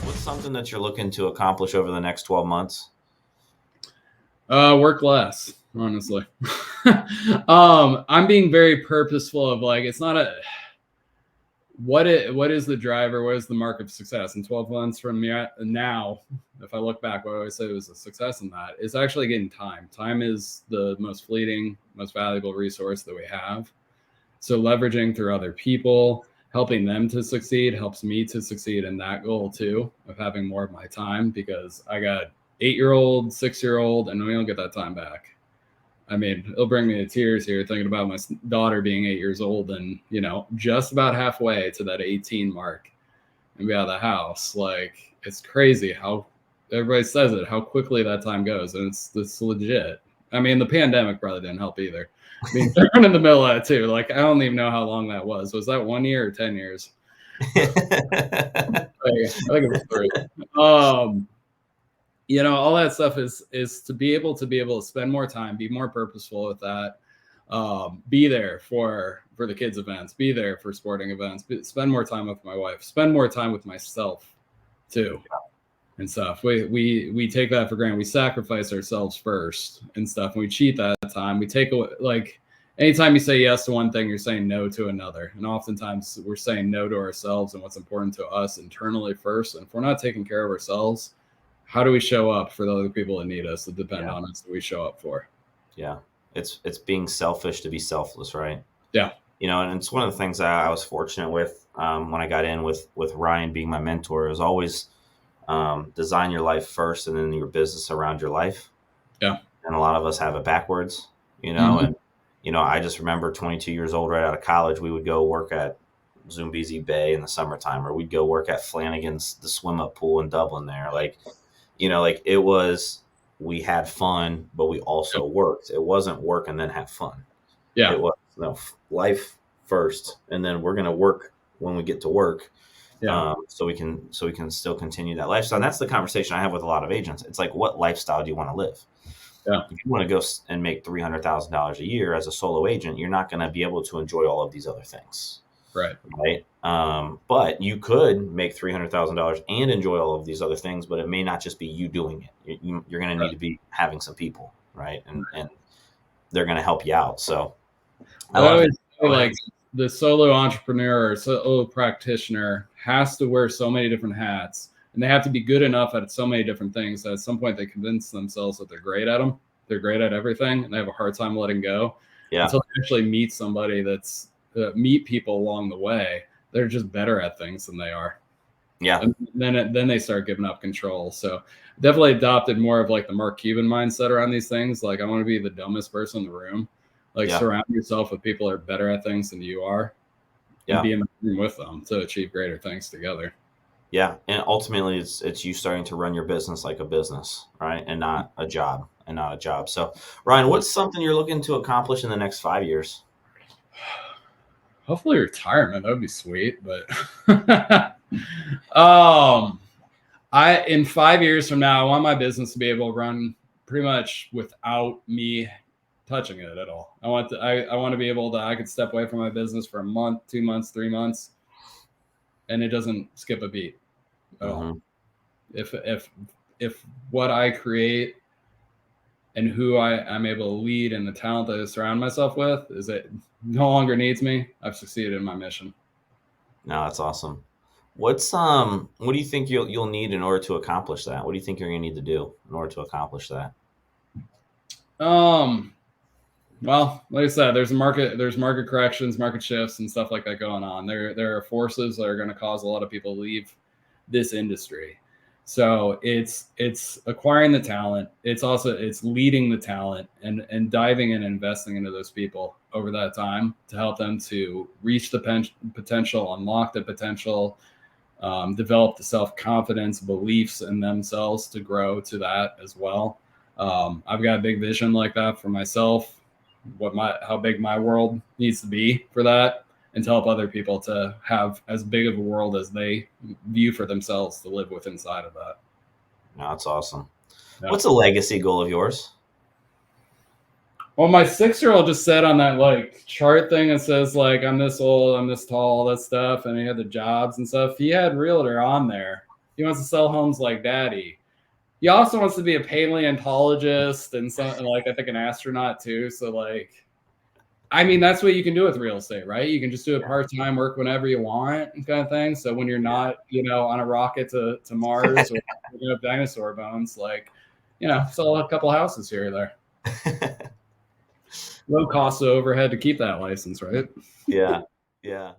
What's something that you're looking to accomplish over the next 12 months? Work less, honestly. I'm being very purposeful of like, it's not a, what is the driver? What is the mark of success? In 12 months from now, if I look back, what I always say was a success in that is actually getting time. Time is the most fleeting, most valuable resource that we have. So leveraging through other people, helping them to succeed helps me to succeed in that goal too, of having more of my time, because I got 8-year-old, 6-year-old, and we don't get that time back. I mean, it'll bring me to tears here thinking about my daughter being 8 years old and, just about halfway to that 18 mark and be out of the house. Like, it's crazy how everybody says it, how quickly that time goes. And it's legit. I mean, the pandemic probably didn't help either. Being thrown in the middle of it too. Like, I don't even know how long that was. Was that 1 year or 10 years? I think it was 3. All that stuff is to be able to spend more time, be more purposeful with that, be there for the kids' events, be there for sporting events, spend more time with my wife, spend more time with myself too, and stuff. We take that for granted. We sacrifice ourselves first and stuff, and we cheat that time. We take away, like, anytime you say yes to one thing, you're saying no to another, and oftentimes we're saying no to ourselves and what's important to us internally first. And if we're not taking care of ourselves, how do we show up for the other people that need us, that depend on us, that we show up for? Yeah. It's being selfish to be selfless, right? Yeah. And it's one of the things that I was fortunate with when I got in with Ryan being my mentor. It was always design your life first and then your business around your life. Yeah. And a lot of us have it backwards, and, I just remember 22 years old, right out of college, we would go work at Zoombezi Bay in the summertime, or we'd go work at Flanagan's, the swim up pool in Dublin there. Like it was, we had fun, but we also worked. It wasn't work and then have fun. Yeah. It was life first, and then we're going to work when we get to work. Yeah. So we can still continue that lifestyle. And that's the conversation I have with a lot of agents. It's like, what lifestyle do you want to live? Yeah. If you want to go and make $300,000 a year as a solo agent, you're not going to be able to enjoy all of these other things. Right. But you could make $300,000 and enjoy all of these other things, but it may not just be you doing it. You're going to need to be having some people, right? And they're going to help you out. So I always feel like the solo entrepreneur or solo practitioner has to wear so many different hats, and they have to be good enough at so many different things that at some point they convince themselves that they're great at them. They're great at everything, and they have a hard time letting go until they actually meet somebody that's meet people along the way. They're just better at things than they are. Yeah. And then they start giving up control. So definitely adopted more of like the Mark Cuban mindset around these things. Like, I want to be the dumbest person in the room. Like, surround yourself with people that are better at things than you are. And be in the room with them to achieve greater things together. Yeah. And ultimately it's you starting to run your business like a business, right? And not a job. So Ryan, what's something you're looking to accomplish in the next 5 years? Hopefully retirement. That would be sweet. But in 5 years from now, I want my business to be able to run pretty much without me touching it at all. I want to be able to, I could step away from my business for a month, 2 months, 3 months, and it doesn't skip a beat at all. If what I create and who I'm able to lead and the talent that I surround myself with is it no longer needs me, I've succeeded in my mission. No, that's awesome. What do you think you'll need in order to accomplish that? What do you think you're going to need to do in order to accomplish that? Well, like I said, there's market corrections, market shifts, and stuff like that going on. There are forces that are going to cause a lot of people to leave this industry. So it's acquiring the talent. It's leading the talent and diving and investing into those people over that time to help them to reach the potential, unlock the potential, develop the self-confidence, beliefs in themselves to grow to that as well. I've got a big vision like that for myself, how big my world needs to be for that, and to help other people to have as big of a world as they view for themselves to live with inside of that. No, that's awesome. Yeah. What's a legacy goal of yours? Well, my 6-year-old just said on that like chart thing, it says like, I'm this old, I'm this tall, all that stuff. And he had the jobs and stuff. He had realtor on there. He wants to sell homes like daddy. He also wants to be a paleontologist and some, like, I think an astronaut too. So like, I mean, that's what you can do with real estate, right? You can just do it part-time, work whenever you want, kind of thing. So when you're not, on a rocket to Mars or dinosaur bones, like, sell a couple houses here or there. Low cost of overhead to keep that license, right? Yeah. Yeah.